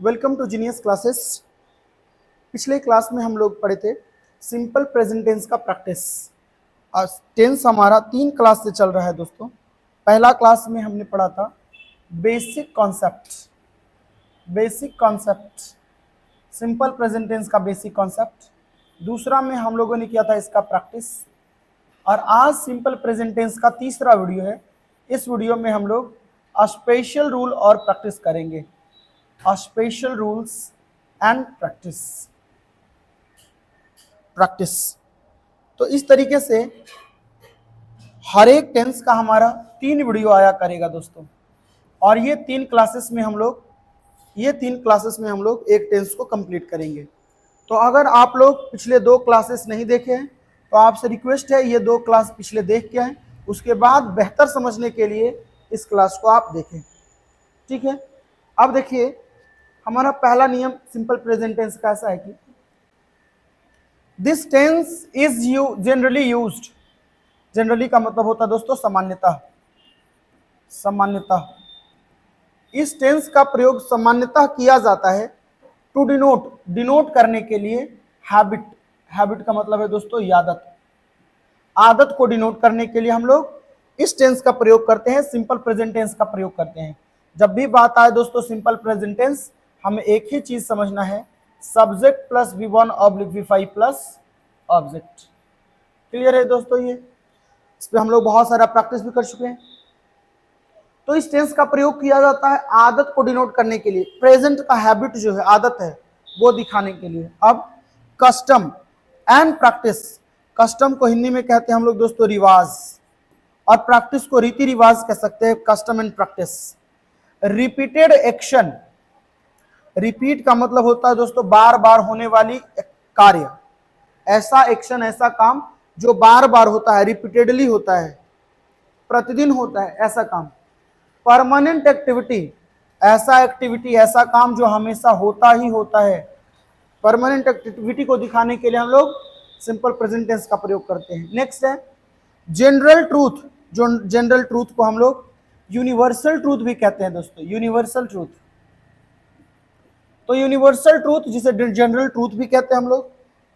Welcome to Genius Classes. पिछले class में हम लोग पढ़े थे सिंपल प्रेजेंट टेंस का प्रैक्टिस। आज टेंस हमारा 3 क्लास से चल रहा है दोस्तों। पहला क्लास में हमने पढ़ा था basic concept simple present tense का बेसिक कॉन्सेप्ट। दूसरा में हम लोगों ने किया था इसका प्रैक्टिस, और आज सिंपल प्रेजेंट टेंस का तीसरा वीडियो है। इस वीडियो में हम लोग स्पेशल रूल और प्रैक्टिस करेंगे। Special rules and practice. तो इस तरीके से हर एक टेंस का हमारा 3 वीडियो आया करेगा दोस्तों, और ये 3 क्लासेस में हम लोग एक टेंस को कंप्लीट करेंगे। तो अगर आप लोग पिछले 2 क्लासेस नहीं देखे हैं तो आपसे रिक्वेस्ट है ये 2 क्लास पिछले देख के आए, उसके बाद बेहतर समझने के लिए इस क्लास को आप देखें। ठीक है, अब देखिए हमारा पहला नियम सिंपल प्रेजेंट टेंस का ऐसा है कि this tense is generally used. Generally का मतलब होता है दोस्तों सामान्यतः। इस टेंस का प्रयोग सामान्यतः किया जाता है टू डिनोट करने के लिए हैबिट का मतलब है दोस्तों आदत को डिनोट करने के लिए हम लोग इस टेंस का प्रयोग करते हैं, सिंपल प्रेजेंट टेंस का प्रयोग करते हैं। जब भी बात आए दोस्तों सिंपल प्रेजेंट टेंस, हमें एक ही चीज समझना है, subject plus V1/V5 plus object. Clear है दोस्तों? ये इस पे हम लोग बहुत सारा प्रैक्टिस भी कर चुके हैं। तो इस टेंस का प्रयोग किया जाता है आदत को डिनोट करने के लिए, प्रेजेंट का हैबिट जो है आदत है वो दिखाने के लिए। अब कस्टम एंड प्रैक्टिस, कस्टम को हिंदी में कहते हैं हम लोग दोस्तों रिवाज, और प्रैक्टिस को रीति रिवाज कह सकते हैं। Custom and practice, repeated action, repeat का मतलब होता है दोस्तों बार बार होने वाली कार्य, ऐसा एक्शन ऐसा काम जो बार बार होता है, रिपीटेडली होता है, प्रतिदिन होता है ऐसा काम। परमानेंट एक्टिविटी, ऐसा काम जो हमेशा होता ही होता है। परमानेंट एक्टिविटी को दिखाने के लिए हम लोग सिंपल प्रेजेंट टेंस का प्रयोग करते हैं। नेक्स्ट है जनरल ट्रूथ, जो जनरल ट्रूथ को हम लोग यूनिवर्सल ट्रूथ भी कहते हैं दोस्तों, यूनिवर्सल ट्रूथ। तो यूनिवर्सल ट्रूथ जिसे जनरल ट्रूथ भी कहते हैं हम लोग,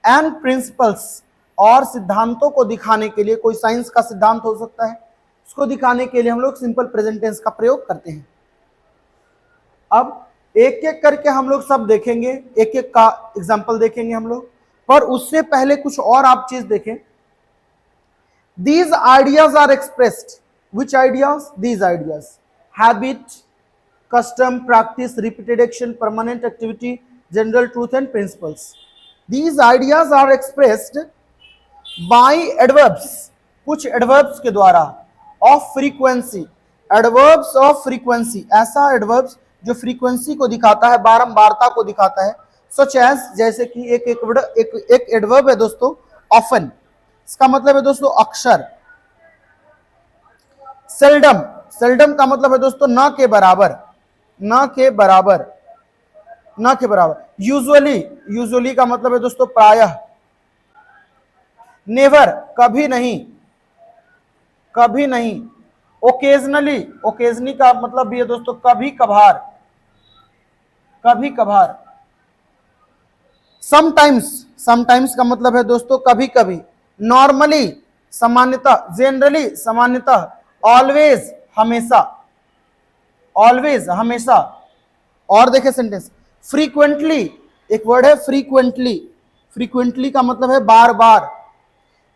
एंड प्रिंसिपल्स, और सिद्धांतों को दिखाने के लिए, कोई साइंस का सिद्धांत हो सकता है, उसको दिखाने के लिए हम लोग सिंपल प्रेजेंट टेंस का प्रयोग करते हैं। अब एक एक करके हम लोग सब देखेंगे, एक एक का एग्जांपल देखेंगे हम लोग, पर उससे पहले कुछ और आप चीज देखें। These ideas are expressed. Which ideas? These ideas: habit, custom, practice, repeated action, permanent activity, general truth and principles. These ideas are expressed by adverbs, कुछ adverbs के द्वारा, of frequency, adverbs of frequency, ऐसा adverbs जो frequency को दिखाता है, बारंबारता को दिखाता है। such as, जैसे कि एक adverb है दोस्तों often, इसका मतलब है दोस्तों अक्सर। सेल्डम का मतलब है दोस्तों न के बराबर। यूजुअली का मतलब है दोस्तों प्रायः। नेवर कभी नहीं। ओकेजनली का मतलब भी है दोस्तों कभी कभार। समटाइम्स का मतलब है दोस्तों कभी कभी। नॉर्मली सामान्यतः, जनरली सामान्यतः, ऑलवेज हमेशा। और देखें सेंटेंस, फ्रीक्वेंटली, एक वर्ड है फ्रीक्वेंटली का मतलब है बार बार।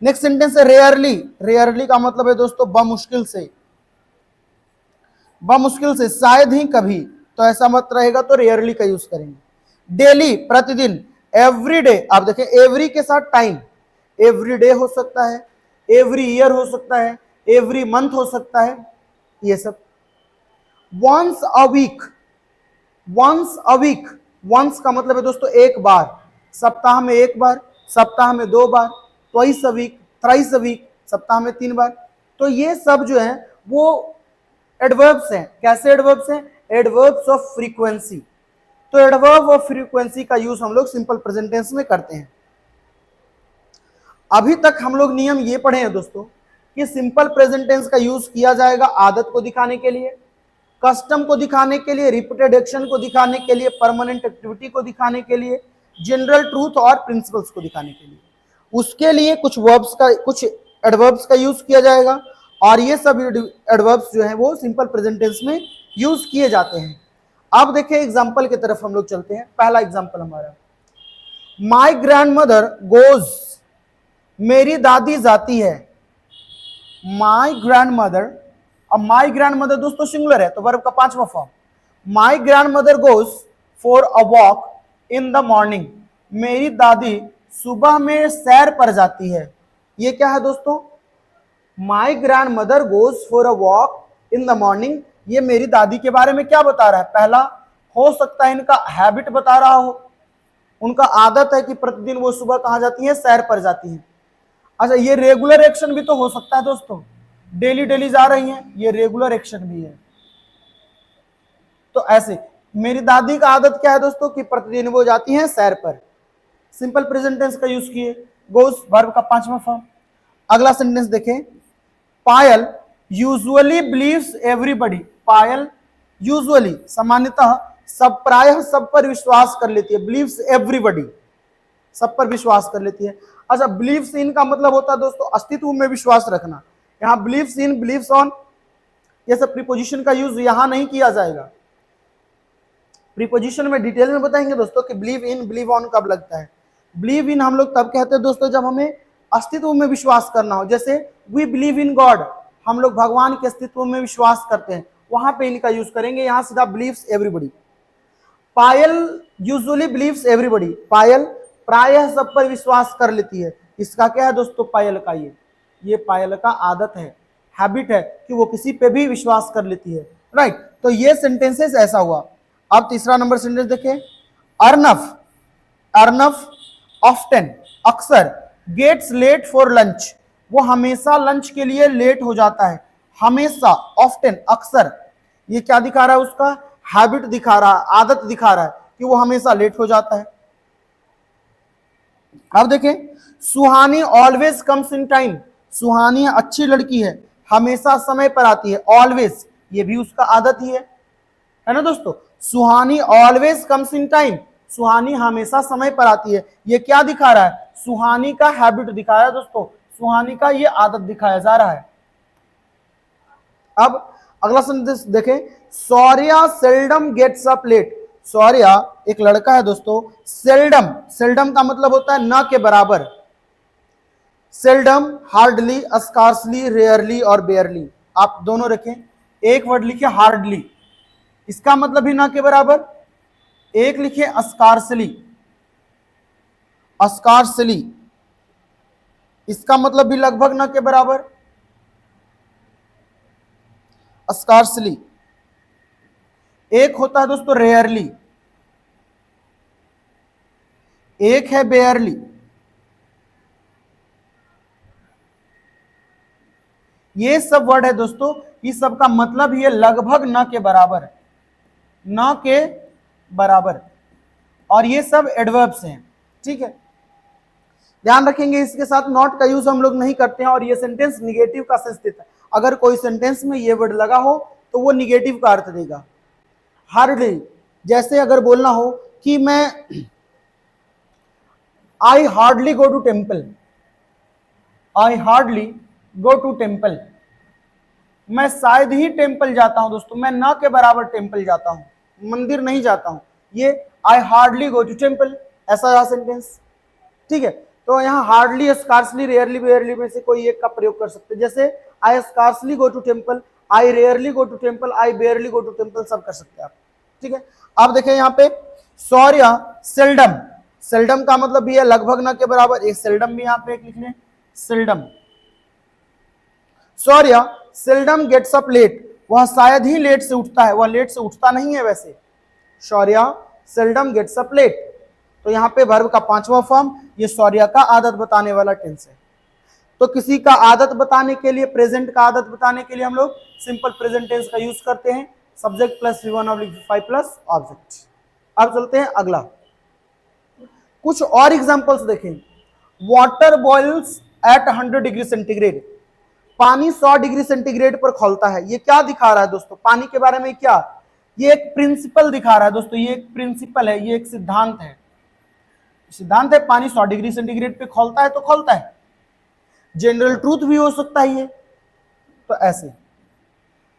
नेक्स्ट सेंटेंस है रेयरली का मतलब है दोस्तों बमुश्किल से, शायद ही कभी, तो ऐसा मत रहेगा तो रेयरली का यूज करेंगे। डेली प्रतिदिन, एवरीडे, आप देखें एवरी के साथ टाइम, एवरी डे हो सकता है, एवरी ईयर हो सकता है, एवरी मंथ हो सकता है, ये सब। वंस अ वीक, वंस का मतलब है दोस्तों एक बार, सप्ताह में एक बार, सप्ताह में 2 बार, twice a week, thrice a week, सप्ताह में 3 बार। तो ये सब जो है वो एडवर्ब्स हैं। कैसे एडवर्ब्स हैं? Adverbs of frequency. तो एडवर्ब ऑफ फ्रीक्वेंसी का यूज हम लोग सिंपल प्रेजेंट टेंस में करते हैं। अभी तक हम लोग नियम ये पढ़े हैं दोस्तों कि सिंपल प्रेजेंट टेंस का यूज किया जाएगा आदत को दिखाने के लिए, कस्टम को दिखाने के लिए, रिपीटेड एक्शन को दिखाने के लिए, परमानेंट एक्टिविटी को दिखाने के लिए, जनरल ट्रूथ और प्रिंसिपल्स को दिखाने के लिए। उसके लिए कुछ वर्ब्स का, कुछ एडवर्ब्स का यूज किया जाएगा और ये सब एडवर्ब्स जो है वो सिंपल प्रेजेंट टेंस में यूज किए जाते हैं। अब देखिए एग्जाम्पल की तरफ हम लोग चलते हैं। पहला एग्जाम्पल हमारा, माई ग्रैंड मदर गोज, मेरी दादी जाती है। माई ग्रैंड मदर, अब माई ग्रैंड मदर दोस्तों सिंगुलर है तो वर्ब का पांचवा form, my grand mother goes for a walk in the morning, मेरी दादी सुबह में सैर पर जाती है। ये क्या है दोस्तों, my grand mother goes for a walk in the morning, ये मेरी दादी के बारे में क्या बता रहा है, पहला हो सकता है इनका हैबिट बता रहा हो, उनका आदत है कि प्रतिदिन वो सुबह कहां जाती है, सैर पर जाती है। अच्छा ये रेगुलर एक्शन भी तो हो सकता है दोस्तों, डेली डेली जा रही हैं, ये रेगुलर एक्शन भी है। तो ऐसे मेरी दादी का आदत क्या है दोस्तों कि प्रतिदिन वो जाती हैं सैर पर, सिंपल प्रेजेंट टेंस का यूज किए, गोज वर्ब का पांचवा फॉर्म। अगला सेंटेंस देखें, पायल यूजुअली बिलीव्स एवरीबडी, पायल यूजुअली सामान्यतः सब, प्रायः सब पर विश्वास कर लेती है, बिलीव्स एवरीबडी सब पर विश्वास कर लेती है। अच्छा बिलीव्स इन का मतलब होता है दोस्तों अस्तित्व में विश्वास रखना, यहाँ बिलीव्स इन, बिलीव्स ऑन, ये सब प्रीपोजिशन का यूज यहां नहीं किया जाएगा। प्रीपोजिशन में डिटेल में बताएंगे दोस्तों कि बिलीव इन, बिलीव ऑन कब लगता है। बिलीव इन हम लोग तब कहते हैं दोस्तों जब हमें अस्तित्व में विश्वास करना हो, जैसे वी बिलीव इन गॉड, हम लोग भगवान के अस्तित्व में विश्वास करते हैं, वहां पे इनका यूज करेंगे, यहां सीधा बिलीव्स एवरीबडी। पायल यूजुअली बिलीव्स एवरीबडी, पायल प्रायः सब पर विश्वास कर लेती है, इसका क्या है दोस्तों, पायल का ये पायल का आदत है, हैबिट है कि वो किसी पे भी विश्वास कर लेती है, राइट। तो ये सेंटेंसेस ऐसा हुआ। अब तीसरा नंबर सेंटेंस देखें, अर्नफ, अर्नफ ऑफ्टन, अक्सर, गेट्स लेट फॉर लंच, वो हमेशा लंच के लिए लेट हो जाता है, हमेशा, ऑफ्टन, अक्सर, ये क्या दिखा रहा है, उसका हैबिट दिखा रहा है, आदत दिखा रहा है कि वो हमेशा लेट हो जाता है। अब देखें, सुहानी ऑलवेज कम्स इन टाइम, सुहानी अच्छी लड़की है, हमेशा समय पर आती है, ऑलवेज ये भी उसका आदत ही है ना दोस्तों। सुहानी ऑलवेज कम्स इन टाइम, सुहानी हमेशा समय पर आती है, ये क्या दिखा रहा है, सुहानी का हैबिट दिखाया दोस्तों, सुहानी का ये आदत दिखाया जा रहा है। अब अगला सेंटेंस देखें, Saurya seldom gets up late, Saurya एक लड़का है दोस्तों, सेल्डम, सेल्डम का मतलब होता है न के बराबर, सेल्डम, हार्डली, स्कार्सली, रेयरली और बेयरली, आप दोनों रखें। एक वर्ड लिखे हार्डली, इसका मतलब भी ना के बराबर, एक लिखे स्कार्सली, स्कार्सली इसका मतलब भी लगभग ना के बराबर, स्कार्सली। एक होता है दोस्तों रेयरली, एक है बेयरली। ये सब वर्ड है दोस्तों, इस सब का मतलब ही है लगभग न के बराबर, न के बराबर, और ये सब एडवर्ब्स हैं, ठीक है। ध्यान रखेंगे इसके साथ नॉट का यूज हम लोग नहीं करते हैं, और ये सेंटेंस निगेटिव का सेंस देता है, अगर कोई सेंटेंस में ये वर्ड लगा हो तो वो निगेटिव का अर्थ देगा। हार्डली, जैसे अगर बोलना हो कि मैं I hardly go to temple, I hardly go to temple, मैं शायद ही टेम्पल जाता हूं दोस्तों, मैं ना के बराबर टेम्पल जाता हूं, मंदिर नहीं जाता हूं, ये I hardly go to temple, ऐसा रहा सेंटेंस, ठीक है। तो यहाँ हार्डली, स्कार्सली, रेयरली, बेयरली में से कोई एक का प्रयोग कर सकते हैं, जैसे I scarcely go to temple, I rarely go to temple, I barely go to temple, सब कर सकते हैं आप, ठीक है। अब देखें यहाँ पे सौर्या सेल्डम, सेल्डम का मतलब भी है लगभग ना के बराबर, एक सेल्डम भी यहाँ पे एक लिख लें, seldom. Saurya seldom gets up late, वह शायद ही लेट से उठता है, वह लेट से उठता नहीं है वैसे, Saurya seldom gets up late. तो यहाँ पे वर्ब का पांचवा फॉर्म, ये सौर्या का आदत बताने वाला टेंस है। तो किसी का आदत बताने के लिए, प्रेजेंट का आदत बताने के लिए हम लोग सिंपल प्रेजेंट टेंस का यूज करते हैं, subject plus V1/V5 plus object. अब चलते हैं अगला, कुछ और एग्जांपल्स देखें। Water boils at 100 degree centigrade, पानी 100 डिग्री सेंटीग्रेड पर खौलता है। ये क्या दिखा रहा है दोस्तों? पानी के बारे में क्या? ये एक प्रिंसिपल दिखा रहा है दोस्तों, ये एक प्रिंसिपल है, ये एक सिद्धांत है। सिद्धांत है पानी 100 डिग्री सेंटीग्रेड पे खौलता है तो खौलता है। जनरल ट्रूथ भी हो सकता है ये। तो ऐसे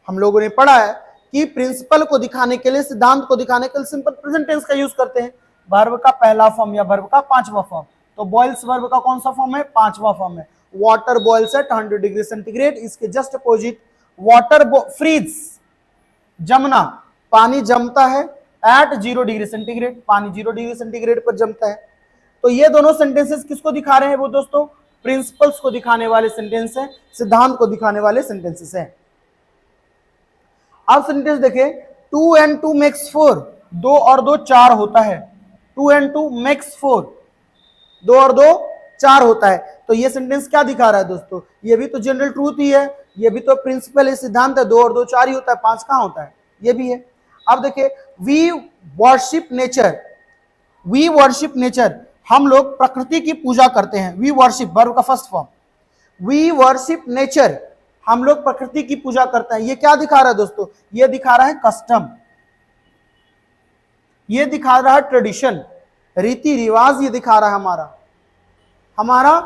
हम लोगों ने पढ़ा है कि प्रिंसिपल को दिखाने के लिए, सिद्धांत को दिखाने के लिए सिंपल प्रेजेंट टेंस का यूज करते हैं। वर्ब का पहला फॉर्म या वर्ब का पांचवा फॉर्म। तो बॉइल्स वर्ब का कौन सा फॉर्म है? पांचवा फॉर्म है। Water boils at 100 degree centigrade. इसके जस्ट अपोजिट वाटर फ्रीज, जमना, पानी जमता है एट 0 डिग्री सेंटीग्रेड। पानी 0 डिग्री सेंटीग्रेड पर जमता है। तो ये दोनों सेंटेंसेस किसको दिखा रहे हैं? वो दोस्तों प्रिंसिपल्स को दिखाने वाले सेंटेंस है, सिद्धांत को दिखाने वाले सेंटेंसेस है। अब सेंटेंस देखें, 2 and 2 makes 4, 2 और 2 4 होता है। 2 and 2 makes 4, 2 और 2 4 होता है। तो ये सेंटेंस क्या दिखा रहा है दोस्तों? ये भी तो जनरल ट्रूथ ही है, ये भी तो प्रिंसिपल है, सिद्धांत है। 2 और 2 4 ही होता है, 5 कहां होता है? ये भी है। अब देखिए, we worship nature, we worship nature, हम लोग प्रकृति की पूजा करते हैं। वी वर्शिप वर्ब का first form, we worship nature, हम लोग प्रकृति की पूजा करते हैं। ये क्या दिखा रहा है दोस्तों? ये दिखा रहा है कस्टम, ये दिखा रहा है ट्रेडिशन, रीति रिवाज, ये दिखा रहा है हमारा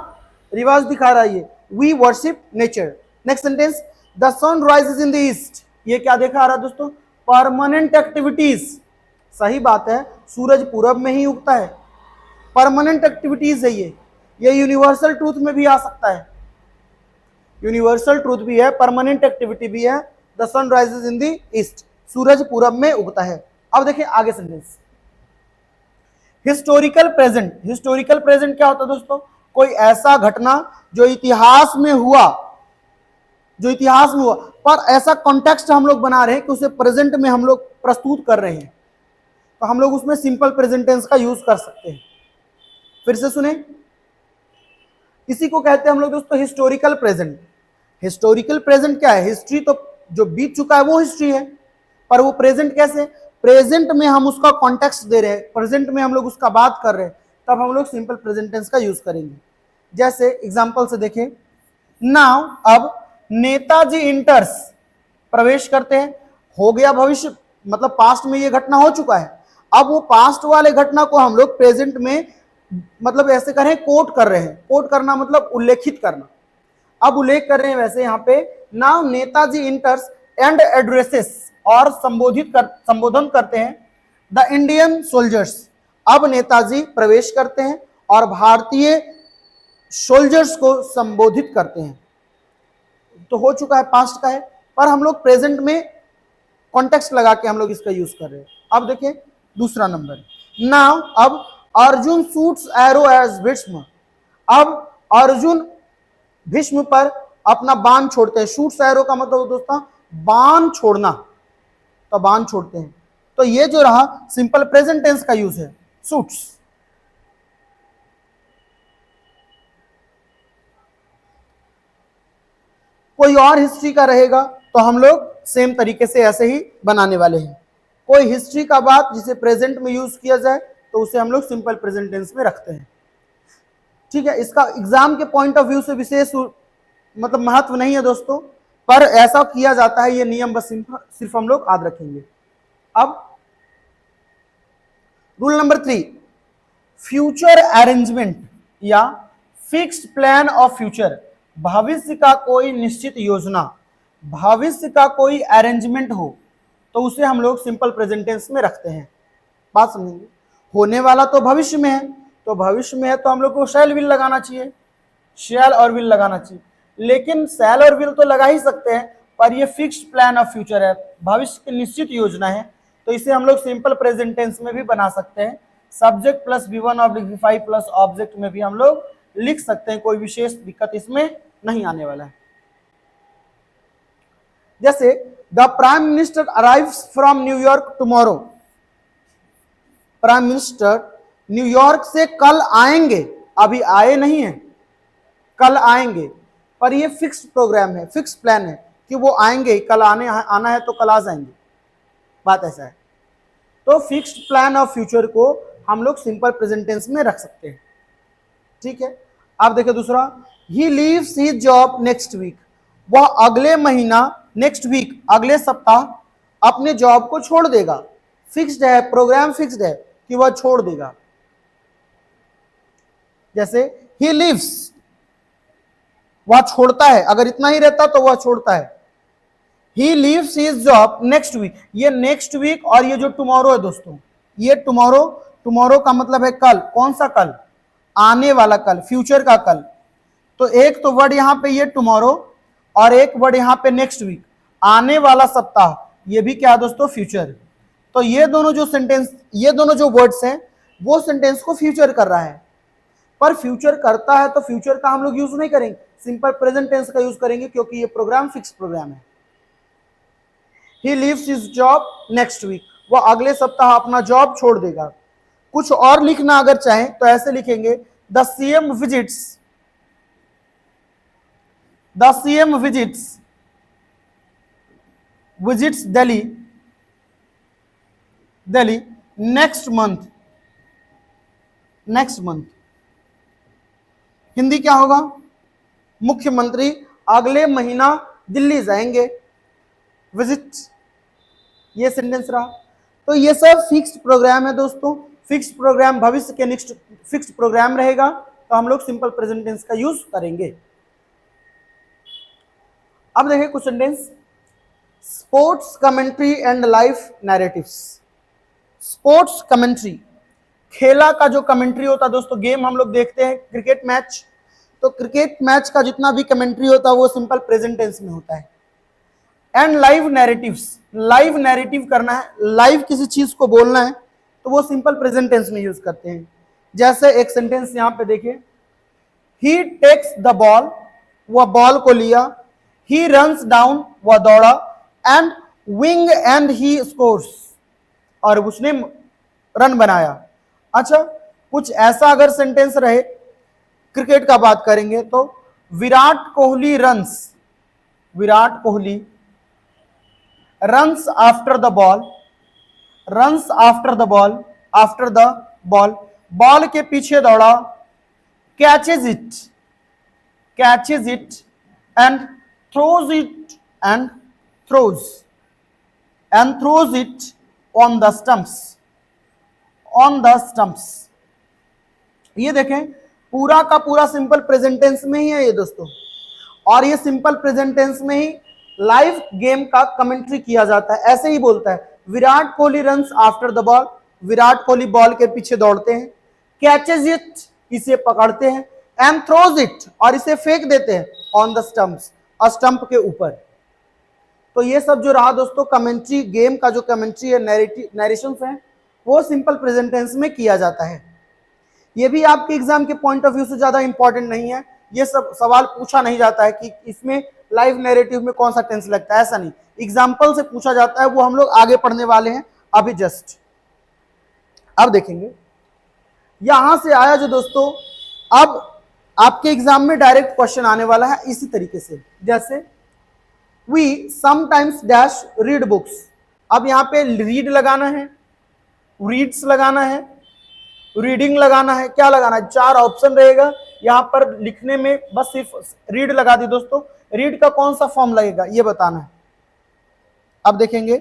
रिवाज दिखा रहा है ये। We worship nature. Next sentence, the sun rises in the east, ये क्या दिखा रहा है दोस्तों? Permanent activities. सही बात है, सूरज पूरब में ही उगता है, परमानेंट एक्टिविटीज है ये यूनिवर्सल ट्रूथ में भी आ सकता है, यूनिवर्सल ट्रूथ भी है, परमानेंट एक्टिविटी भी है। The sun rises in the east, सूरज पूरब में उगता है। अब देखिए आगे sentence, historical present. Historical present क्या होता है दोस्तों? कोई ऐसा घटना जो इतिहास में हुआ, पर ऐसा कॉन्टेक्स्ट हम लोग बना रहे हैं कि उसे प्रेजेंट में हम लोग प्रस्तुत कर रहे हैं, तो हम लोग उसमें सिंपल प्रेजेंट टेंस का यूज कर सकते हैं। फिर से सुने, इसी को कहते हैं हम लोग दोस्तों हिस्टोरिकल प्रेजेंट। हिस्टोरिकल प्रेजेंट क्या है? हिस्ट्री तो जो बीत चुका है वो हिस्ट्री है, पर वो प्रेजेंट कैसे? प्रेजेंट में हम उसका कॉन्टेक्स्ट दे रहे हैं, प्रेजेंट में हम लोग उसका बात कर रहे हैं, तब हम लोग सिंपल प्रेजेंट टेंस का यूज करेंगे। जैसे एग्जांपल से देखें, नाउ, अब नेताजी इंटर्स, प्रवेश करते हैं, हो गया भविष्य, मतलब पास्ट में ये घटना हो चुका है। अब वो पास्ट वाले घटना को हम लोग प्रेजेंट में, मतलब ऐसे करें, कोट कर रहे हैं। कोट करना मतलब उल्लेखित करना। अब उल्लेख कर रहे हैं वैसे यहाँ पे, नाउ नेताजी इंटर्स एंड एड्रेसेस, और संबोधन करते हैं द इंडियन सोल्जर्स। अब नेताजी प्रवेश करते हैं और भारतीय सोल्जर्स को संबोधित करते हैं। तो हो चुका है, पास्ट का है, पर हम लोग प्रेजेंट में कॉन्टेक्स्ट लगा के हम लोग इसका यूज कर रहे हैं। अब देखिए दूसरा नंबर, नाउ, अब Arjun shoots arrow at Bhishma. अब अर्जुन भीष्म पर अपना बाण छोड़ते हैं। शूट्स एरो का मतलब दोस्तों बाण छोड़ना, तो बाण छोड़ते हैं। तो ये जो रहा सिंपल प्रेजेंट टेंस का यूज है, शूट्स। कोई और हिस्ट्री का रहेगा तो हम लोग सेम तरीके से ऐसे ही बनाने वाले हैं। कोई हिस्ट्री का बात जिसे प्रेजेंट में यूज किया जाए तो उसे हम लोग सिंपल प्रेजेंट टेंस में रखते हैं। ठीक है, इसका एग्जाम के पॉइंट ऑफ व्यू से विशेष मतलब महत्व नहीं है दोस्तों, पर ऐसा किया जाता है, ये नियम बस सिर्फ हम लोग याद रखेंगे। अब रूल नंबर 3, फ्यूचर अरेंजमेंट या फिक्स्ड प्लान ऑफ फ्यूचर। भविष्य का कोई निश्चित योजना, भविष्य का कोई अरेंजमेंट हो तो उसे हम लोग सिंपल प्रेजेंट टेंस में रखते हैं। बात समझेंगे, होने वाला तो भविष्य में है, तो भविष्य में है तो हम लोग को शैल विल लगाना चाहिए, शैल और विल लगाना चाहिए। लेकिन शैल और विल तो लगा ही सकते हैं, पर ये फिक्स्ड प्लान ऑफ फ्यूचर है, भविष्य की निश्चित योजना है, तो इसे हम लोग सिंपल प्रेजेंट टेंस में भी बना सकते हैं। Subject plus V1/V5 plus object में भी हम लोग लिख सकते हैं, कोई विशेष दिक्कत इसमें नहीं आने वाला है। जैसे the prime minister arrives from New York tomorrow. Prime minister New York से कल आएंगे, अभी आए नहीं है, कल आएंगे, पर ये फिक्स्ड प्रोग्राम है, फिक्स प्लान है कि वो आएंगे, कल आना है तो कल आ जाएंगे। बात ऐसा है, तो फिक्स्ड प्लान ऑफ फ्यूचर को हम लोग सिंपल प्रेजेंट टेंस में रख सकते हैं। ठीक है, अब देखिए दूसरा, he leaves his job next week. वह अगले महीना, नेक्स्ट वीक, अगले सप्ताह अपने जॉब को छोड़ देगा। फिक्स्ड है, प्रोग्राम फिक्स्ड है कि वह छोड़ देगा। जैसे ही लीव्स, वह छोड़ता है, अगर इतना ही रहता तो वह छोड़ता है। He leaves his job next week, ये नेक्स्ट वीक और ये जो टुमारो है दोस्तों, ये टुमारो, टुमारो का मतलब है कल। कौन सा कल? आने वाला कल, फ्यूचर का कल। तो एक तो वर्ड यहां पे ये टुमारो और एक वर्ड यहां पे नेक्स्ट वीक, आने वाला सप्ताह, ये भी क्या दोस्तों? फ्यूचर। तो ये दोनों जो सेंटेंस, ये दोनों जो वर्ड्स हैं वो सेंटेंस को फ्यूचर कर रहा है। पर फ्यूचर करता है तो फ्यूचर का हम लोग यूज नहीं करेंगे, सिंपल प्रेजेंट टेंस का यूज करेंगे क्योंकि ये प्रोग्राम फिक्स प्रोग्राम है। He leaves his job next week, वह अगले सप्ताह अपना जॉब छोड़ देगा। कुछ और लिखना अगर चाहें तो ऐसे लिखेंगे, the CM visits, the CM visits Delhi next month. Next month Hindi क्या होगा? मुख्यमंत्री अगले महीना दिल्ली जाएंगे। विजिट, ये सेंटेंस रहा। तो ये सब फिक्स्ड प्रोग्राम है दोस्तों। फिक्स्ड प्रोग्राम भविष्य के नेक्स्ट फिक्स्ड प्रोग्राम रहेगा तो हम लोग सिंपल प्रेजेंट टेंस का यूज करेंगे। अब देखिए कुछ sentence, sports commentary and life narratives. Sports commentary, खेला का जो कमेंट्री होता है दोस्तों, गेम हम लोग देखते हैं क्रिकेट मैच, तो क्रिकेट मैच का जितना भी कमेंट्री होता है वो सिंपल प्रेजेंट टेंस में होता है। And live narratives, live narrative करना है, लाइव किसी चीज को बोलना है तो वो सिंपल प्रेजेंट टेंस में यूज करते हैं। जैसे एक सेंटेंस यहां पे देखिए, ही टेक्स द बॉल, वह बॉल को लिया। ही रन्स डाउन, वह दौड़ा। And wing and he scores, और उसने रन बनाया। अच्छा, कुछ ऐसा अगर सेंटेंस रहे, क्रिकेट का बात करेंगे तो Virat Kohli runs, Virat Kohli runs after the ball, runs after the ball, after the ball, ball के पीछे दौड़ा। Catches it, catches it and throws it and throws, and throws it on the stumps, on the stumps. ये देखें पूरा का पूरा simple present tense में ही है ये दोस्तों, और ये सिंपल प्रेजेंट टेंस में ही लाइव गेम का कमेंट्री किया जाता है। ऐसे ही बोलता है, Virat Kohli runs after the ball, Virat Kohli ball के पीछे दौड़ते हैं। कैचेज इट, इसे पकड़ते हैं। एंड थ्रोज इट, और इसे फेंक देते हैं। ऑन द स्टंप्स, स्टंप के ऊपर। तो ये सब जो रहा दोस्तों कमेंट्री, गेम का जो कमेंट्री है, नैरेशंस है, वो सिंपल प्रेजेंट टेंस में किया जाता है। ये भी आपके एग्जाम के पॉइंट ऑफ व्यू से ज्यादा इंपॉर्टेंट नहीं है, ये सब सवाल पूछा नहीं जाता है कि इसमें लाइव नैरेटिव में कौन सा टेंस लगता है, ऐसा नहीं, एग्जाम्पल से पूछा जाता है, वो हम लोग आगे पढ़ने वाले हैं अभी जस्ट। अब देखेंगे यहां से आया जो दोस्तों, अब आपके एग्जाम में डायरेक्ट क्वेश्चन आने वाला है इसी तरीके से, जैसे we sometimes dash read books. अब यहाँ पे रीड लगाना है, रीड्स लगाना है, रीडिंग लगाना है, क्या लगाना है, चार ऑप्शन रहेगा यहाँ पर लिखने में, बस सिर्फ रीड लगा दी दोस्तों। रीड का कौन सा फॉर्म लगेगा ये बताना है। अब देखेंगे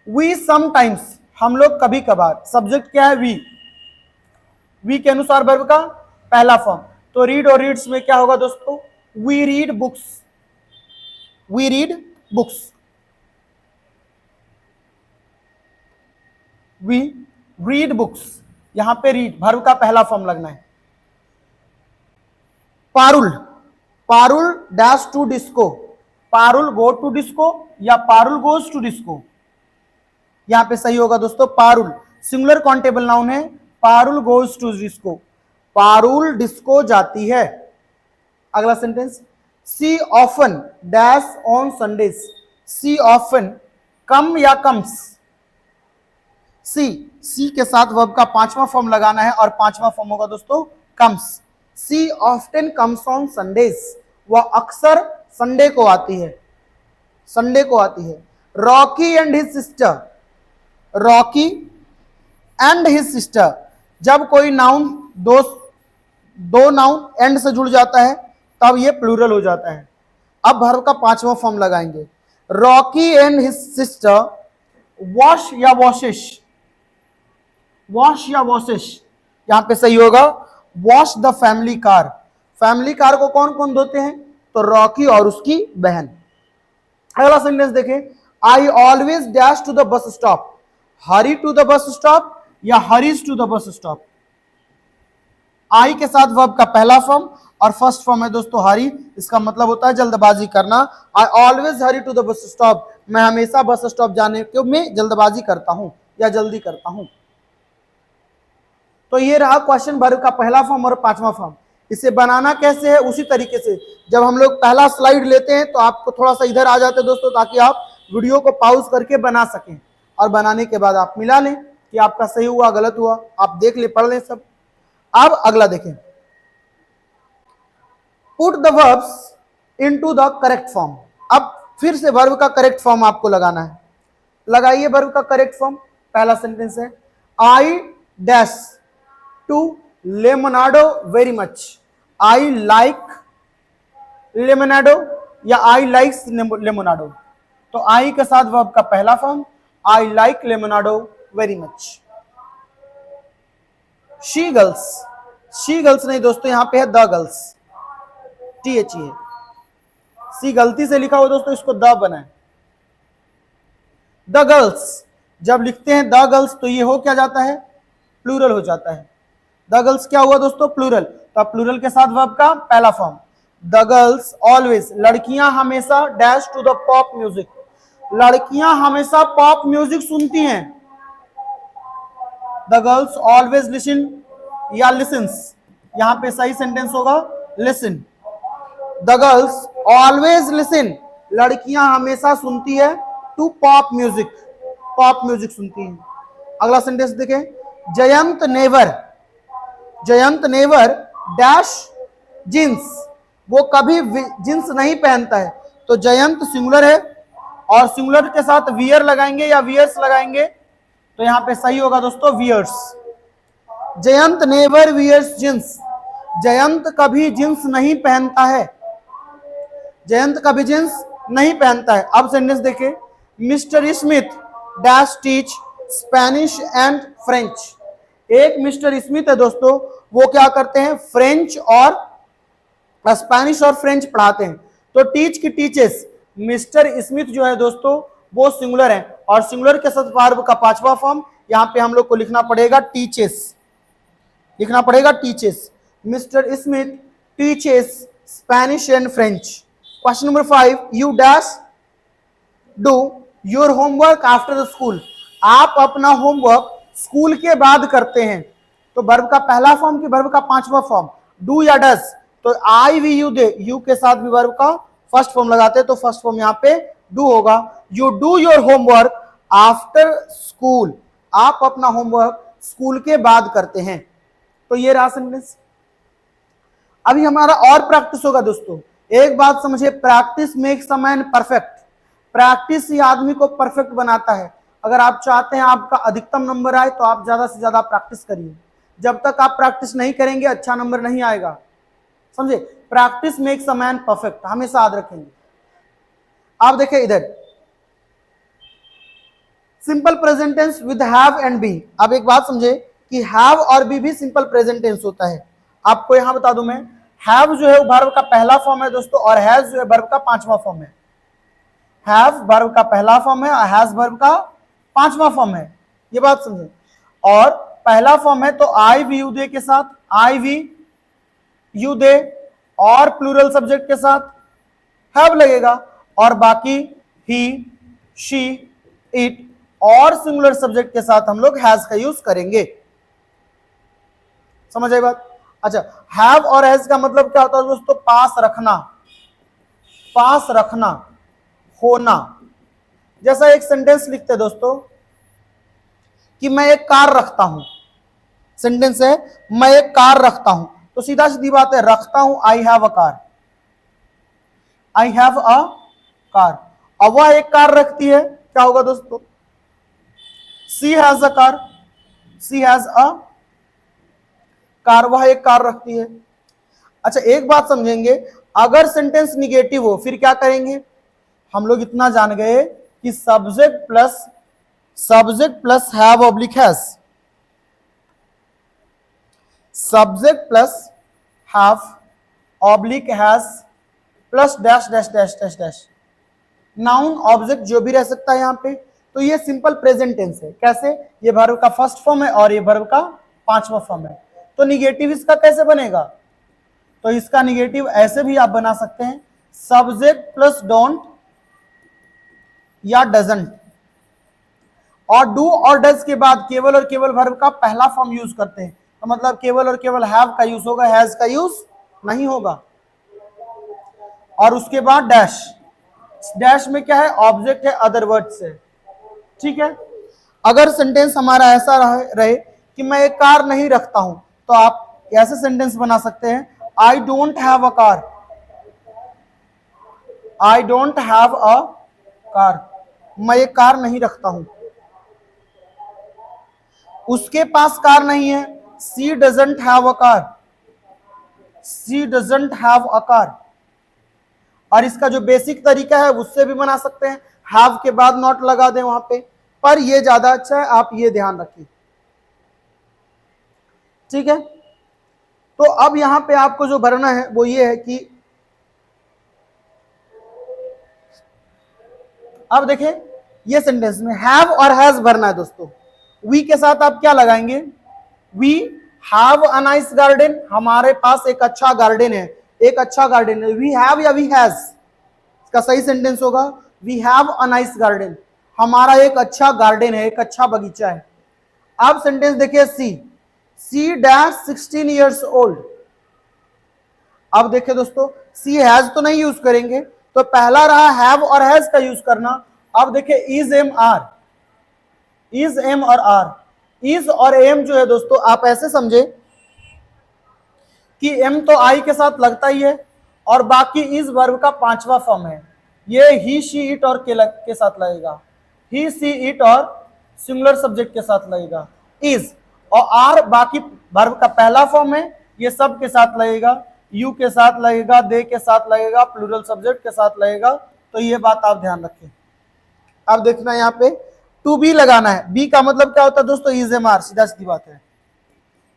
वी समटाइम्स, हम लोग कभी कभार, सब्जेक्ट क्या है वी के अनुसार वर्ब का पहला फॉर्म, तो रीड और रीड्स में क्या होगा दोस्तों, we read books, we read books, we read books, यहां पे रीड वर्ब का पहला फॉर्म लगना है। Parul, Parul dash to disco, Parul go to disco या पारुल गोज टू डिस्को, यहां पे सही होगा दोस्तों पारुल, सिंगुलर काउंटेबल नाउन है, Parul goes to disco, Parul disco जाती है। अगला sentence, she often dash on Sundays, she often come या कम्स, सी के साथ वर्ब का पांचवा फॉर्म लगाना है और पांचवा फॉर्म होगा दोस्तों comes. She often comes on Sundays, वह अक्सर संडे को आती है, संडे को आती है। Rocky and his sister, Rocky and his sister, जब कोई नाउन दो नाउन एंड से जुड़ जाता है तब ये प्लूरल हो जाता है। अब वर्ब का पांचवा फॉर्म लगाएंगे, Rocky and his sister wash या वॉशिश, वॉश या वॉशिश, यहां पे सही होगा wash the family car. Family car को कौन कौन धोते हैं? तो रॉकी और उसकी बहन। अगला सेंटेंस देखें, I always dash to the bus stop, hurry to the bus stop या hurries to the bus stop. I के साथ वर्ब का पहला फॉर्म और फर्स्ट फॉर्म है दोस्तों हरी, इसका मतलब होता है जल्दबाजी करना। I always hurry to the bus stop, मैं हमेशा बस स्टॉप जाने के में जल्दबाजी करता हूं या जल्दी करता हूं। तो ये रहा क्वेश्चन वर्ब का पहला फॉर्म और पांचवा फॉर्म। इसे बनाना कैसे है? उसी तरीके से जब हम लोग पहला स्लाइड लेते हैं तो आपको थोड़ा सा इधर आ जाते हैं दोस्तों, ताकि आप वीडियो को पॉज करके बना सकें, और बनाने के बाद आप मिला लें कि आपका सही हुआ गलत हुआ, आप देख ले पढ़ लें सब। अब अगला देखें, put the verbs into the correct form. अब फिर से वर्ब का करेक्ट फॉर्म आपको लगाना है। लगाइए वर्ब का करेक्ट फॉर्म। पहला सेंटेंस है, I dash to lemonade very much, I like lemonade या आई लाइक्स लेमनाडो। तो आई के साथ वर्ब का पहला form, I like lemonade very much. She girls, she girls नहीं दोस्तों, यहां पे है द गर्ल्स, TH है, सी गलती से लिखा हो दोस्तों, इसको द बनाए। द गर्ल्स, जब लिखते हैं द गर्ल्स तो ये हो क्या जाता है? प्लूरल हो जाता है। द गर्ल्स क्या हुआ दोस्तों? प्लूरल। तो अब प्लूरल के साथ वर्ब का पहला फॉर्म, द गर्ल्स ऑलवेज, लड़कियां हमेशा dash to the pop music, लड़कियां हमेशा पॉप म्यूजिक सुनती हैं। द गर्ल्स ऑलवेज लिसन या लिसन्स, यहां पे सही सेंटेंस होगा listen. The girls always listen, लड़कियां हमेशा सुनती है to pop music, pop music सुनती हैं। अगला सेंटेंस देखें, Jayant never, Jayant never dash jeans, वो कभी जींस नहीं पहनता है। तो जयंत सिंगुलर है और सिंगुलर के साथ वियर लगाएंगे या वियर्स लगाएंगे, तो यहां पे सही होगा दोस्तों wears. Jayant never wears jeans, Jayant कभी जींस नहीं पहनता है, जयंत कभी जींस नहीं पहनता है। अब सेंटेंस देखें, mister Smith dash teach Spanish and French, एक मिस्टर स्मिथ है दोस्तों, वो क्या करते हैं? फ्रेंच और स्पेनिश और फ्रेंच पढ़ाते हैं। तो टीच की टीचेस, मिस्टर स्मिथ जो है दोस्तों वो सिंगुलर है, और सिंगुलर के साथ वर्ब का पांचवा फॉर्म, यहां पे हम लोग को लिखना पड़ेगा टीचेस, लिखना पड़ेगा teaches. Mister Smith teaches Spanish and French. Question number 5, you dash do your homework after the school, आप अपना होमवर्क स्कूल के बाद करते हैं। तो वर्ब का पहला फॉर्म कि वर्ब का पांचवा फॉर्म? डू या डस। तो आई वी यू दे, यू के साथ भी वर्ब का फर्स्ट फॉर्म लगाते हैं, तो फर्स्ट फॉर्म यहां पे डू होगा। You do your homework after school, आप अपना होमवर्क स्कूल के बाद करते हैं। तो ये रहा सेंटेंस। अभी हमारा और प्रैक्टिस होगा दोस्तों। एक बात समझिए, practice makes a man perfect, practice ही आदमी को परफेक्ट बनाता है। अगर आप चाहते हैं आपका अधिकतम नंबर आए तो आप ज्यादा से ज्यादा प्रैक्टिस करिए। जब तक आप प्रैक्टिस नहीं करेंगे अच्छा नंबर नहीं आएगा, समझे? Practice makes a man perfect, हमेशा याद रखेंगे। आप देखें इधर, simple present tense with have and be. अब एक बात समझे कि हैव और बी भी सिंपल प्रेजेंट टेंस होता है। आपको यहां बता दूं मैं, हैव जो है वो वर्ब का पहला फॉर्म है दोस्तों, और हैज जो है वर्ब का पांचवा फॉर्म है। हैव वर्ब का पहला फॉर्म है और हैज वर्ब का पांचवा फॉर्म है, ये बात समझे। और पहला फॉर्म है तो आई वी यू दे के साथ, आई वी यू दे, और प्लूरल सब्जेक्ट के साथ हैव लगेगा, और बाकी ही शी इट और सिंगुलर सब्जेक्ट के साथ हम लोग हैज का यूज करेंगे। समझ आई बात? अच्छा, हैव और हैज का मतलब क्या होता है दोस्तों? पास रखना, पास रखना, होना। जैसा एक सेंटेंस लिखते हैं दोस्तों कि मैं एक कार रखता हूं, सेंटेंस है मैं एक कार रखता हूं, तो सीधा सीधी बात है रखता हूं, I have a car, I have a car. अब वह एक कार रखती है, क्या होगा दोस्तों? She has a car, she has a car, वह एक कार रखती है। अच्छा एक बात समझेंगे, अगर सेंटेंस निगेटिव हो फिर क्या करेंगे, हम लोग इतना जान गए कि subject plus have oblique has, subject plus have oblique has plus dash dash dash dash dash, noun object जो भी रह सकता है यहाँ पे। तो ये सिंपल प्रेजेंट टेंस है। कैसे, ये वर्ब का फर्स्ट फॉर्म है और ये वर्ब का पांचवा फॉर्म है। तो निगेटिव इसका कैसे बनेगा, तो इसका निगेटिव ऐसे भी आप बना सकते हैं, सब्जेक्ट प्लस डोंट या डजंट, और डू और डज के बाद केवल और केवल वर्ब का पहला फॉर्म यूज करते हैं। तो मतलब केवल और केवल हैव का यूज होगा, हैज का यूज नहीं होगा। और उसके बाद डैश, डैश में क्या है, ऑब्जेक्ट है, अदर वर्ड्स है। ठीक है, अगर सेंटेंस हमारा ऐसा रहे कि मैं एक कार नहीं रखता हूं, तो आप ऐसे सेंटेंस बना सकते हैं, I don't have a car, I don't have a car, मैं एक कार नहीं रखता हूं। उसके पास कार नहीं है, she doesn't have a car, she doesn't have a car. और इसका जो बेसिक तरीका है उससे भी बना सकते हैं, हैव के बाद नॉट लगा दें वहां पे, पर ये ज्यादा अच्छा है, आप ये ध्यान रखिए। ठीक है, तो अब यहां पे आपको जो भरना है वो ये है कि अब देखें ये सेंटेंस में हैव और हैज भरना है दोस्तों। वी के साथ आप क्या लगाएंगे, we have a nice garden, हमारे पास एक अच्छा गार्डन है, एक अच्छा गार्डन है। वी हैव या वी हैज, इसका सही सेंटेंस होगा we have a nice garden, हमारा एक अच्छा गार्डन है, एक अच्छा बगीचा है। अब सेंटेंस देखिए, सी डैश 16 ईयर्स ओल्ड। अब देखिए दोस्तों, सी हैज तो नहीं यूज करेंगे, तो पहला रहा हैव और हैज का यूज करना। अब देखिए is am are, is am और आर, इज और एम जो है दोस्तों आप ऐसे समझे कि एम तो आई के साथ लगता ही है, और बाकी इज वर्ब का पांचवा फॉर्म है, ये ही शी इट और के साथ लगेगा, ही सी इट और सिंगुलर सब्जेक्ट के साथ लगेगा इज, और आर बाकी वर्ब का पहला फॉर्म है, ये सब के साथ लगेगा, यू के साथ लगेगा, दे के साथ लगेगा, प्लूरल सब्जेक्ट के साथ लगेगा। तो ये बात आप ध्यान रखें। अब देखना यहाँ पे टू बी लगाना है, बी का मतलब क्या होता है दोस्तों, इज एम आर, सीधा सीधी बात है,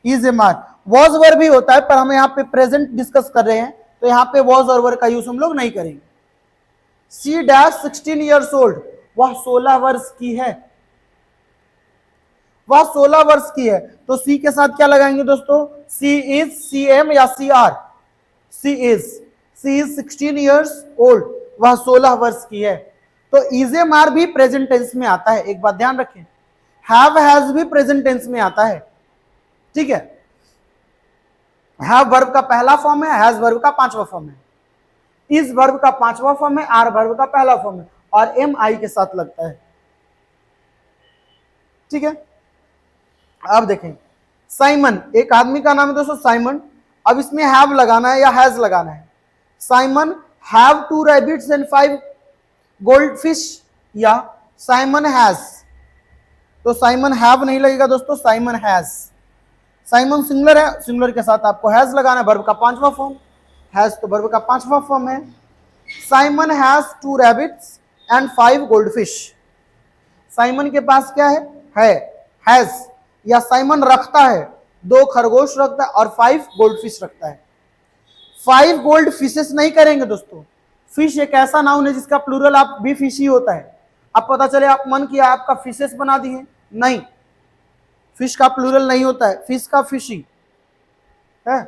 is am are. Was verb भी होता है, पर हम यहाँ पे प्रेजेंट डिस्कस कर रहे हैं, तो यहाँ पे वॉज और वर्ब का यूज हम लोग नहीं करेंगे। सी डैश 16 ईयर्स ओल्ड, वह 16 वर्ष की है, वह 16 वर्ष की है। तो सी के साथ क्या लगाएंगे दोस्तों, सी इज, सी एम या she are, she is 16 years old, वह 16 वर्ष की है। तो इज एम आर भी प्रेजेंट टेंस में आता है, एक बात ध्यान रखें। हैव हैज भी प्रेजेंट टेंस में आता है। ठीक है, हैव वर्ब का पहला फॉर्म है, हैज वर्ब का पांचवा फॉर्म है, इज वर्ब का पांचवा फॉर्म है, आर वर्ब का पहला फॉर्म है, और एम आई के साथ लगता है। ठीक है, अब देखें साइमन, एक आदमी का नाम है दोस्तों साइमन। अब इसमें हैव लगाना है या हैज लगाना है। Simon have 2 rabbits and 5 gold fish, या साइमन हैज, तो साइमन हैव नहीं लगेगा दोस्तों, साइमन हैज। साइमन सिंगुलर है, सिंगुलर के साथ आपको हैज लगाना है, वर्ब का पांचवा फॉर्म, हैज तो वर्ब का पांचवा फॉर्म है। Simon has 2 rabbits and 5 gold fish, Simon के पास क्या है हैज, या साइमन रखता है, 2 खरगोश रखता है और 5 गोल्ड फिश रखता है। 5 गोल्ड फिशेस नहीं करेंगे दोस्तों, फिश एक ऐसा नाउन है जिसका प्लूरल आप भी फिश ही होता है। अब पता चले आप मन किया आपका फिशेस बना दिए, नहीं, फिश का प्लूरल नहीं होता है, फिश का फिशी है।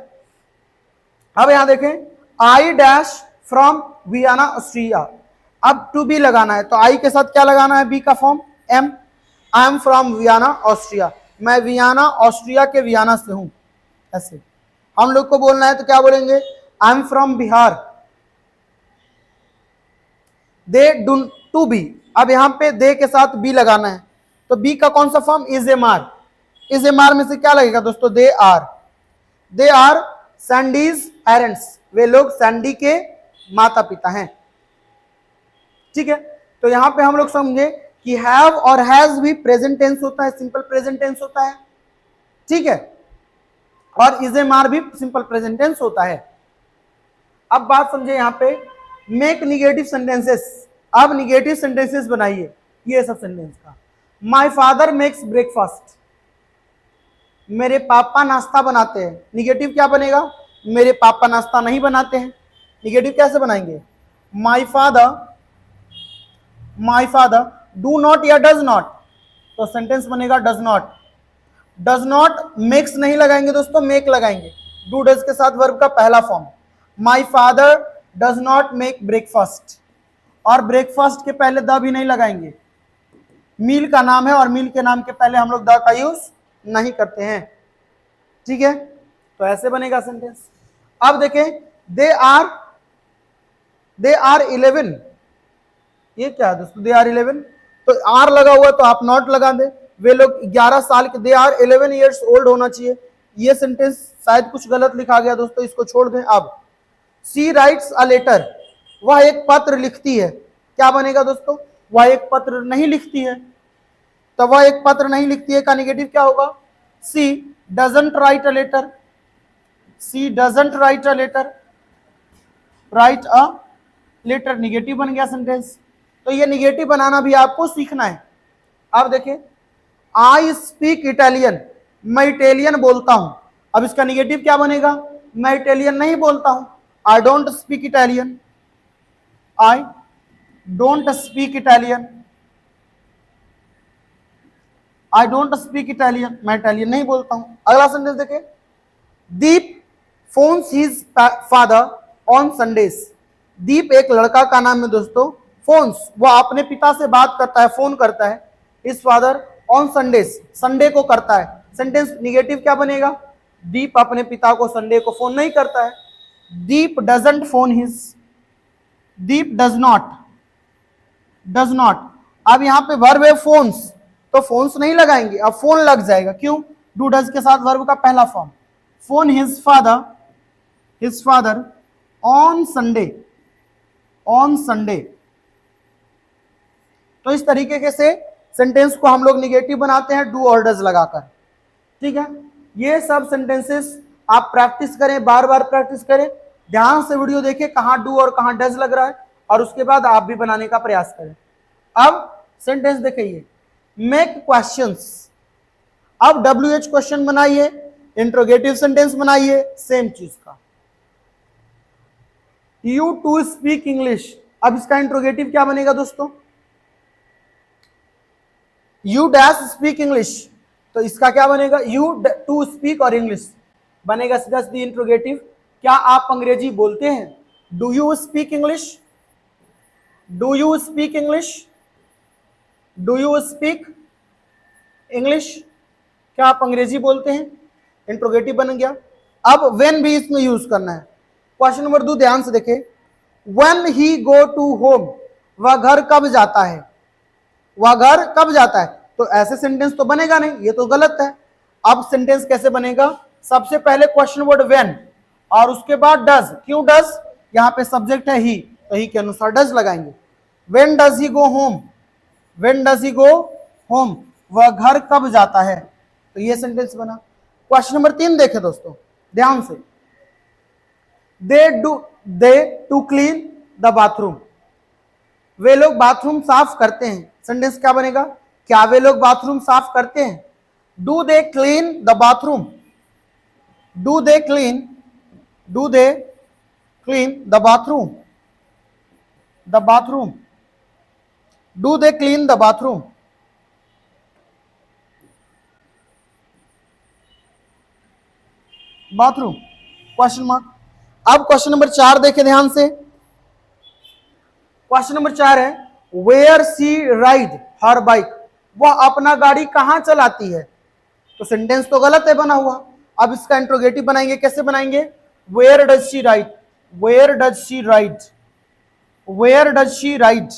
अब यहां देखें, I dash from Vienna Austria. अब टू बी लगाना है, तो आई के साथ क्या लगाना है, बी का form am, I am from Vienna Austria, मैं वियना ऑस्ट्रिया के वियना से हूं। ऐसे हम लोग को बोलना है तो क्या बोलेंगे, I am from Bihar. They do to be, अब यहां पे दे के साथ बी लगाना है, तो बी का कौन सा form, is am are. Is am are में से क्या लगेगा दोस्तों, दे आर सैंडीज पेरेंट्स, वे लोग सैंडी के माता पिता हैं। ठीक है, तो यहां पे हम लोग समझे कि हैव और हैज भी प्रेजेंट टेंस होता है, सिंपल प्रेजेंट टेंस होता है। ठीक है, और इज एम आर भी सिंपल प्रेजेंट टेंस होता है। अब बात समझे यहाँ पे, मेक निगेटिव सेंटेंसेस। अब निगेटिव सेंटेंसेस बनाइए ये सब सेंटेंस का। माई फादर मेक्स ब्रेकफास्ट, मेरे पापा नाश्ता बनाते हैं। निगेटिव क्या बनेगा? मेरे पापा नाश्ता नहीं बनाते हैं। निगेटिव कैसे बनाएंगे? माई फादर डू नॉट या डज नॉट, तो सेंटेंस बनेगा does not. Does not makes नहीं लगाएंगे दोस्तों, मेक लगाएंगे। डू डज के साथ वर्ब का पहला form. My father does not make breakfast, और ब्रेकफास्ट के पहले द भी नहीं लगाएंगे। मील का नाम है और मील के नाम के पहले हम लोग द का यूज नहीं करते हैं। ठीक है, तो ऐसे बनेगा सेंटेंस। अब देखें, दे आर 11, ये क्या है दोस्तों? दे आर 11, तो आर लगा हुआ तो आप नॉट लगा दें। वे लोग 11 साल के, दे आर 11 ईयर्स ओल्ड होना चाहिए। ये सेंटेंस शायद कुछ गलत लिखा गया दोस्तों, इसको छोड़ दें। अब सी राइट्स अ लेटर, वह एक पत्र लिखती है। क्या बनेगा दोस्तों? वह एक पत्र नहीं लिखती है, तो वह एक पत्र नहीं लिखती है का निगेटिव क्या होगा? She doesn't write a letter, she doesn't write a letter, write a letter negative बन गया सेंटेंस। तो ये निगेटिव बनाना भी आपको सीखना है। अब देखिए, आई स्पीक इटालियन, मैं इटालियन बोलता हूं। अब इसका निगेटिव क्या बनेगा? मैं इटालियन नहीं बोलता हूं। I don't speak Italian, I don't speak Italian, I don't speak Italian, मैं इटालियन नहीं बोलता हूं। अगला सेंटेंस देखिए, Deep phones his father on Sundays. Deep एक लड़का का नाम है दोस्तों। फोन्स, वह अपने पिता से बात करता है, फोन करता है। His father on Sundays, Sunday को करता है। सेंटेंस निगेटिव क्या बनेगा? दीप अपने पिता को संडे को फोन नहीं करता है। Deep doesn't phone his, Deep does not, does not. अब यहां पे वर्ब है फोन्स, तो फोन्स नहीं लगाएंगे, अब फोन लग जाएगा। क्यों? डू डज के साथ वर्ब का पहला form. Phone his father on Sunday, on Sunday. तो इस तरीके से सेंटेंस को हम लोग निगेटिव बनाते हैं डू और डज लगाकर। ठीक है, ये सब सेंटेंसेस आप प्रैक्टिस करें, बार बार प्रैक्टिस करें, ध्यान से वीडियो देखें कहां डू और कहां डज लग रहा है, और उसके बाद आप भी बनाने का प्रयास करें। अब सेंटेंस देखिए, मेक क्वेश्चंस। अब WH क्वेश्चन बनाइए, इंट्रोगेटिव सेंटेंस बनाइए, सेम चीज का। यू टू स्पीक इंग्लिश, अब इसका इंट्रोगेटिव क्या बनेगा दोस्तों? यू डैश स्पीक इंग्लिश, तो इसका क्या बनेगा? यू टू स्पीक और इंग्लिश बनेगा सीधा सीधा इंट्रोगेटिव। क्या आप अंग्रेजी बोलते हैं? Do you speak English, do you speak English, do you speak English, क्या आप अंग्रेजी बोलते हैं? इंट्रोगेटिव बन गया। अब व्हेन भी इसमें यूज करना है। क्वेश्चन नंबर 2 ध्यान से देखें, when he go to home, वह घर कब जाता है, वह घर कब जाता है। तो ऐसे सेंटेंस तो बनेगा नहीं, ये तो गलत है। अब सेंटेंस कैसे बनेगा? सबसे पहले क्वेश्चन वर्ड व्हेन और उसके बाद डज। क्यों डज? यहां पे सब्जेक्ट है ही, तो ही के अनुसार डज लगाएंगे। When does he go home, when does he go home, वह घर कब जाता है, तो ये सेंटेंस बना। क्वेश्चन नंबर 3 देखें दोस्तों ध्यान से, दे टू क्लीन द बाथरूम, वे लोग बाथरूम साफ करते हैं। सेंटेंस क्या बनेगा? क्या वे लोग बाथरूम साफ करते हैं? Do they clean the bathroom, do they clean the bathroom, the bathroom, do they clean the bathroom. Bathroom question mark. अब क्वेश्चन नंबर 4 देखें ध्यान से। क्वेश्चन नंबर 4 है, where she ride her bike, वह अपना गाड़ी कहां चलाती है। तो सेंटेंस तो गलत है बना हुआ। अब इसका इंट्रोगेटिव बनाएंगे, कैसे बनाएंगे? Where does she ride, where does she ride, where does she ride,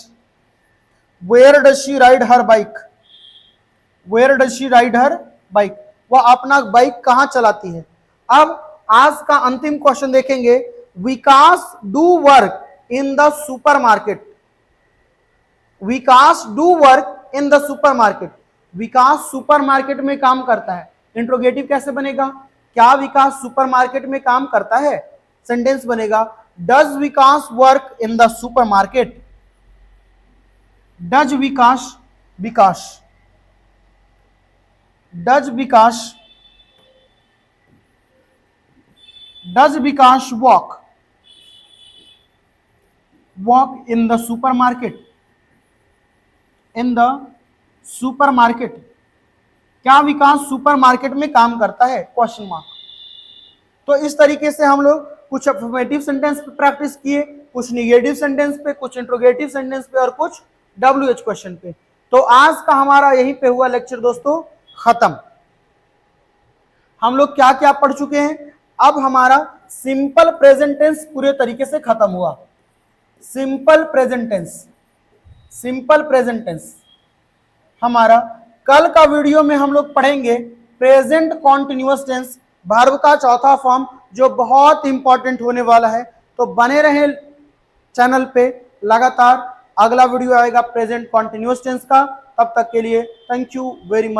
where does she ride her bike, where does she ride her bike, वह अपना बाइक कहां चलाती है। अब आज का अंतिम क्वेश्चन देखेंगे, Vikas do work in the supermarket, Vikas do work in the supermarket, Vikas supermarket में काम करता है। इंट्रोगेटिव कैसे बनेगा? क्या विकास सुपरमार्केट में काम करता है? सेंटेंस बनेगा does Vikas work in the supermarket? Does Vikas Vikas does Vikas does Vikas walk in the supermarket? In the supermarket, क्या विकास सुपरमार्केट में काम करता है? Question mark. तो इस तरीके से हम लोग कुछ अफर्मेटिव सेंटेंस पे प्रैक्टिस किए, कुछ निगेटिव सेंटेंस पे, कुछ इंट्रोगेटिव सेंटेंस पे और कुछ WH क्वेश्चन पे। तो आज का हमारा यहीं पे हुआ लेक्चर दोस्तों खत्म। हम लोग क्या क्या पढ़ चुके हैं? अब हमारा सिंपल प्रेजेंट टेंस पूरे तरीके से खत्म हुआ। सिंपल प्रेजेंट टेंस हमारा कल का वीडियो में हम लोग पढ़ेंगे प्रेजेंट कॉन्टिन्यूअस टेंस, वर्ब का चौथा फॉर्म, जो बहुत इंपॉर्टेंट होने वाला है। तो बने रहे चैनल पे, लगातार अगला वीडियो आएगा प्रेजेंट कॉन्टिन्यूअस टेंस का। तब तक के लिए थैंक यू वेरी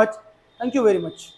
मच।